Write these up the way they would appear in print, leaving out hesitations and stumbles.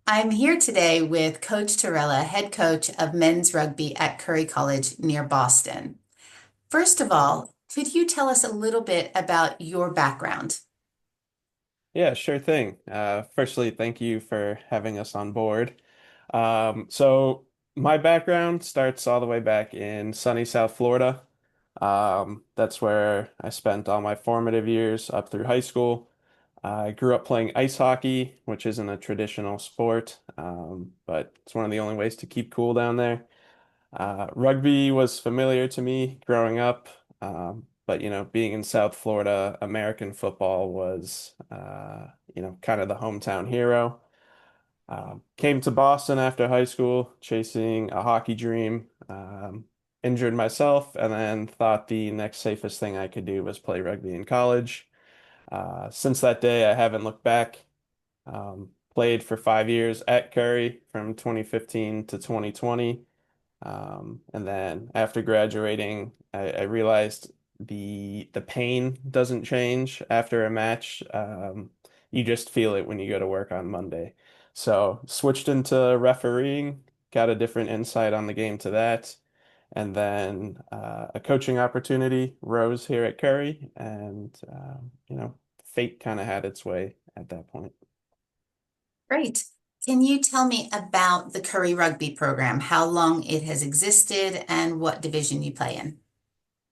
I'm here today with Coach Torruella, head coach of men's rugby at Curry College near Boston. First of all, could you tell us a little bit about your background? Yeah, sure thing. Firstly, thank you for having us on board. So my background starts all the way back in sunny South Florida. That's where I spent all my formative years up through high school. I grew up playing ice hockey, which isn't a traditional sport, but it's one of the only ways to keep cool down there. Rugby was familiar to me growing up, but being in South Florida, American football was, kind of the hometown hero. Came to Boston after high school, chasing a hockey dream. Injured myself, and then thought the next safest thing I could do was play rugby in college. Since that day, I haven't looked back. Played for 5 years at Curry from 2015 to 2020. And then after graduating, I realized the pain doesn't change after a match. You just feel it when you go to work on Monday. So switched into refereeing, got a different insight on the game to that. And then a coaching opportunity rose here at Curry, and fate kind of had its way at that point. Great. Can you tell me about the Curry Rugby program, how long it has existed, and what division you play in?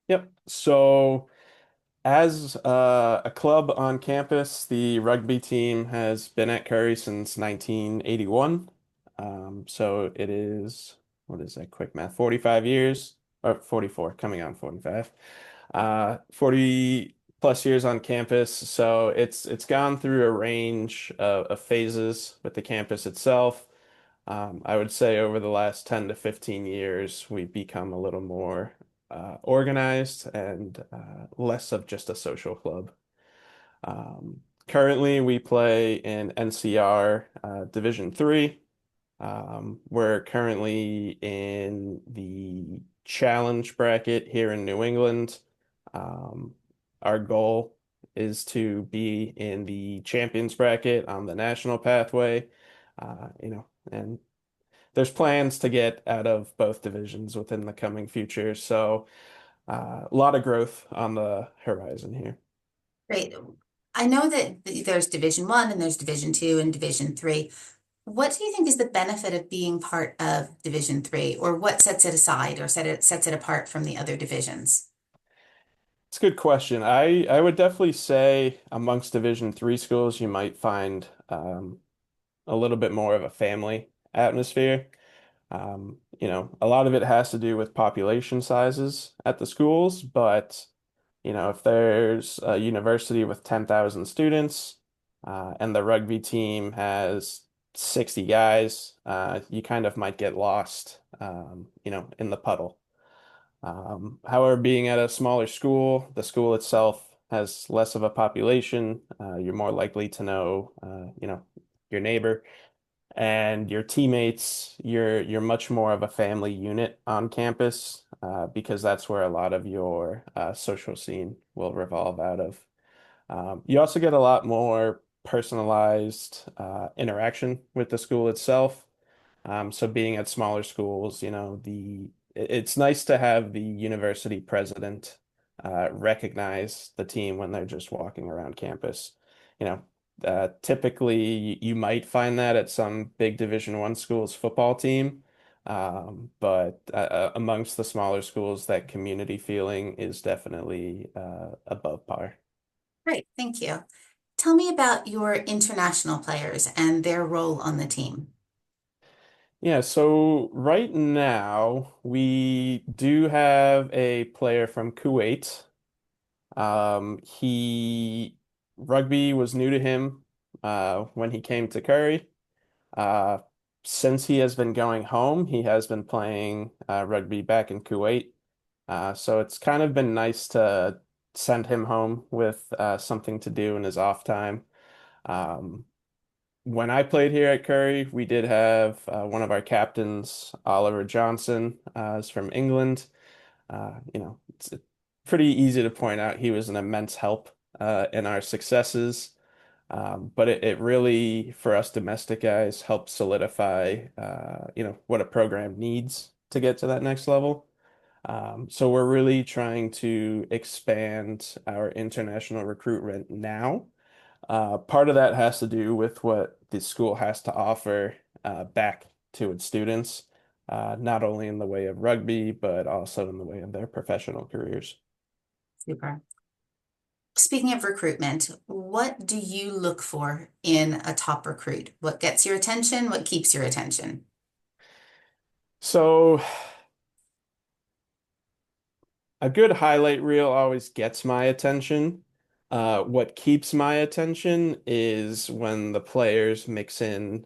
Yep. So as a club on campus, the rugby team has been at Curry since 1981. So it is, what is that, quick math, 45 years, or 44, coming on 45. 40 plus years on campus. So it's gone through a range of phases with the campus itself. I would say over the last 10 to 15 years, we've become a little more organized and less of just a social club. Currently, we play in NCR Division 3. We're currently in the challenge bracket here in New England. Um, our goal is to be in the champions bracket on the national pathway. And there's plans to get out of both divisions within the coming future. So a lot of growth on the horizon here. Great. I know that there's Division One and there's Division Two and Division Three. What do you think is the benefit of being part of Division Three, or what sets it aside or sets it apart from the other divisions? It's a good question. I would definitely say amongst Division three schools, you might find a little bit more of a family atmosphere. A lot of it has to do with population sizes at the schools, but if there's a university with 10,000 students, and the rugby team has 60 guys, you kind of might get lost, in the puddle. However, being at a smaller school, the school itself has less of a population. You're more likely to know, your neighbor and your teammates. You're much more of a family unit on campus, because that's where a lot of your social scene will revolve out of. You also get a lot more personalized interaction with the school itself. So being at smaller schools, it's nice to have the university president recognize the team when they're just walking around campus. You know, Typically you might find that at some big Division One school's football team, but amongst the smaller schools, that community feeling is definitely above par. Great, thank you. Tell me about your international players and their role on the team. Yeah, so right now we do have a player from Kuwait. He Rugby was new to him when he came to Curry. Uh, since he has been going home, he has been playing rugby back in Kuwait. So it's kind of been nice to send him home with something to do in his off time. Um, when I played here at Curry, we did have one of our captains, Oliver Johnson, is from England. It's pretty easy to point out he was an immense help in our successes. But it really, for us domestic guys, helps solidify, what a program needs to get to that next level. So we're really trying to expand our international recruitment now. Part of that has to do with what the school has to offer back to its students, not only in the way of rugby, but also in the way of their professional careers. Super. Speaking of recruitment, what do you look for in a top recruit? What gets your attention? What keeps your attention? So a good highlight reel always gets my attention. What keeps my attention is when the players mix in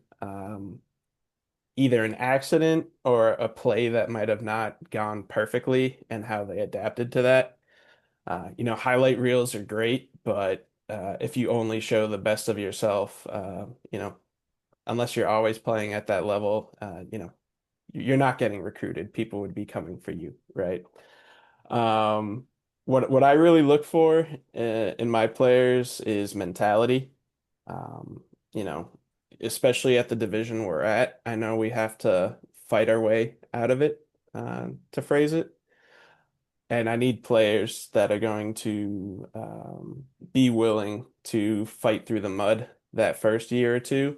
either an accident or a play that might have not gone perfectly and how they adapted to that. Highlight reels are great, but if you only show the best of yourself, unless you're always playing at that level, you're not getting recruited. People would be coming for you, right? Um, what I really look for in my players is mentality. Um, you know, Especially at the division we're at, I know we have to fight our way out of it, to phrase it. And I need players that are going to be willing to fight through the mud that first year or two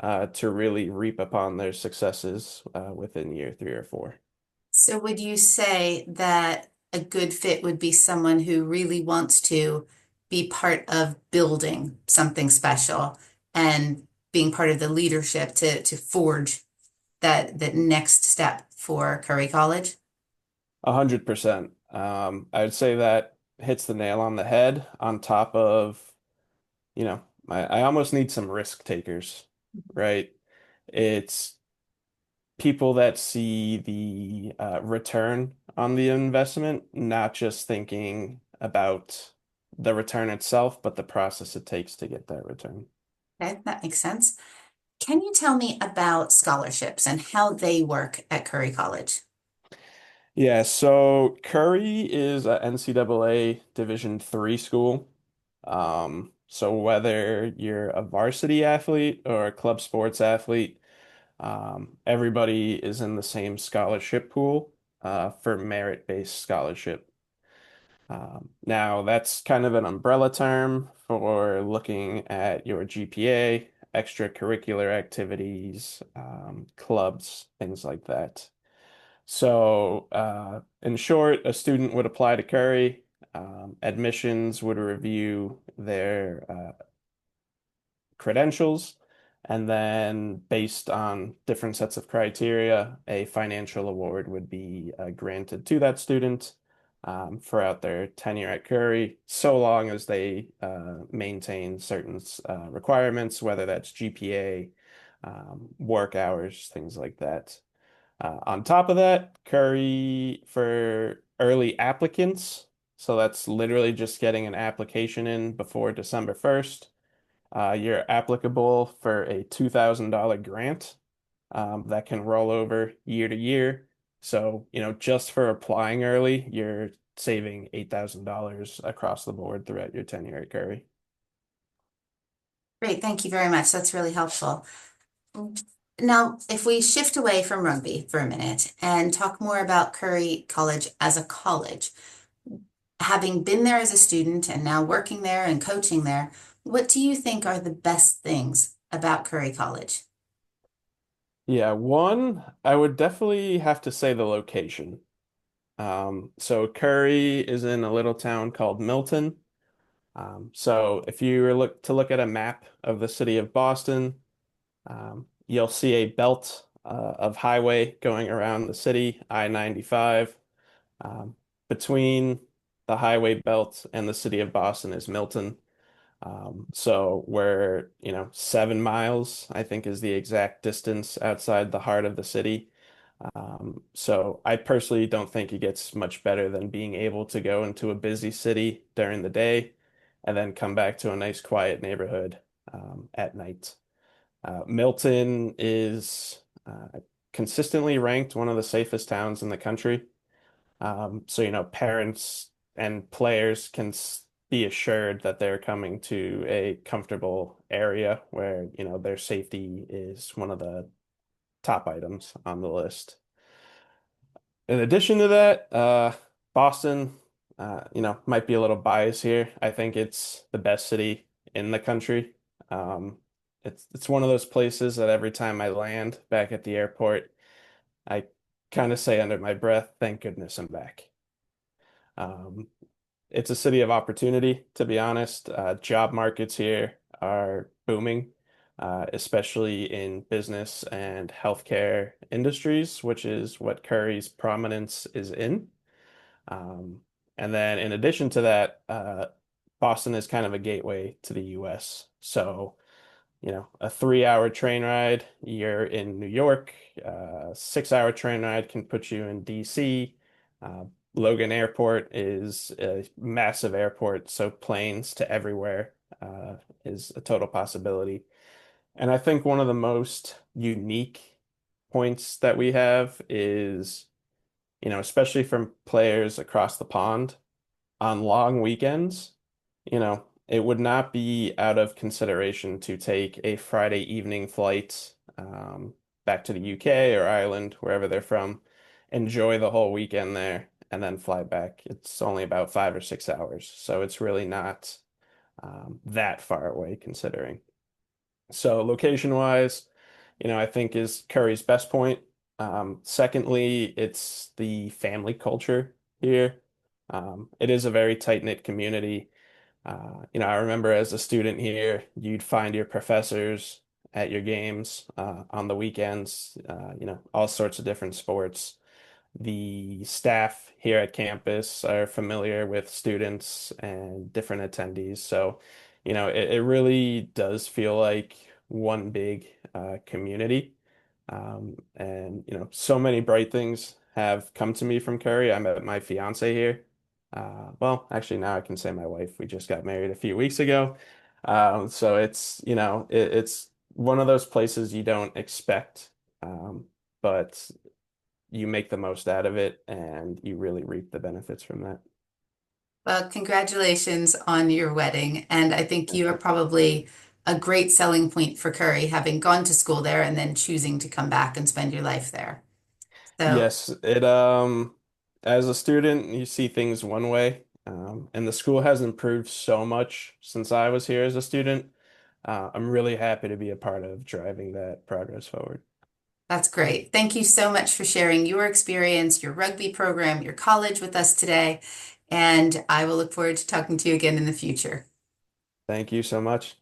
to really reap upon their successes within year 3 or 4. So would you say that a good fit would be someone who really wants to be part of building something special and being part of the leadership to forge that next step for Curry College? 100%. I would say that hits the nail on the head on top of, I almost need some risk takers, right? It's people that see the return on the investment, not just thinking about the return itself, but the process it takes to get that return. Okay, that makes sense. Can you tell me about scholarships and how they work at Curry College? Yeah, so Curry is a NCAA Division III school. So whether you're a varsity athlete or a club sports athlete, everybody is in the same scholarship pool for merit-based scholarship. Now, that's kind of an umbrella term for looking at your GPA, extracurricular activities, clubs, things like that. So, in short, a student would apply to Curry. Admissions would review their credentials, and then based on different sets of criteria, a financial award would be granted to that student throughout their tenure at Curry, so long as they maintain certain requirements, whether that's GPA, work hours, things like that. On top of that, Curry for early applicants, so that's literally just getting an application in before December 1st. You're applicable for a $2,000 grant that can roll over year to year. So, just for applying early, you're saving $8,000 across the board throughout your tenure at Curry. Great, thank you very much. That's really helpful. Now, if we shift away from rugby for a minute and talk more about Curry College as a college, having been there as a student and now working there and coaching there, what do you think are the best things about Curry College? Yeah, one, I would definitely have to say the location. So Curry is in a little town called Milton. So if you were look at a map of the city of Boston, you'll see a belt of highway going around the city, I-95. Um, Between the highway belt and the city of Boston is Milton. So we're, 7 miles, I think is the exact distance outside the heart of the city. So I personally don't think it gets much better than being able to go into a busy city during the day and then come back to a nice quiet neighborhood at night. Milton is consistently ranked one of the safest towns in the country. So, parents and players can be assured that they're coming to a comfortable area where, their safety is one of the top items on the list. In addition to that, Boston, might be a little biased here. I think it's the best city in the country. Um, it's one of those places that every time I land back at the airport, I kind of say under my breath, "Thank goodness I'm back." Um, it's a city of opportunity, to be honest. Job markets here are booming, especially in business and healthcare industries, which is what Curry's prominence is in. Um, and then in addition to that, Boston is kind of a gateway to the US. So, a 3 hour train ride, you're in New York. 6 hour train ride can put you in DC. Uh, Logan Airport is a massive airport, so planes to everywhere is a total possibility. And I think one of the most unique points that we have is, especially from players across the pond on long weekends, it would not be out of consideration to take a Friday evening flight back to the UK or Ireland, wherever they're from, enjoy the whole weekend there, and then fly back. It's only about 5 or 6 hours, so it's really not that far away considering. So location-wise, I think is Curry's best point. Secondly, it's the family culture here. It is a very tight-knit community. I remember as a student here, you'd find your professors at your games on the weekends, all sorts of different sports. The staff here at campus are familiar with students and different attendees. So, it really does feel like one big community. And, so many bright things have come to me from Curry. I met my fiance here. Well, actually, now I can say my wife. We just got married a few weeks ago. So it's one of those places you don't expect. But you make the most out of it and you really reap the benefits from that. Well, congratulations on your wedding. And I think you are probably a great selling point for Curry, having gone to school there and then choosing to come back and spend your life there. So Yes, it as a student you see things one way, and the school has improved so much since I was here as a student. I'm really happy to be a part of driving that progress forward. that's great. Thank you so much for sharing your experience, your rugby program, your college with us today. And I will look forward to talking to you again in the future. Thank you so much.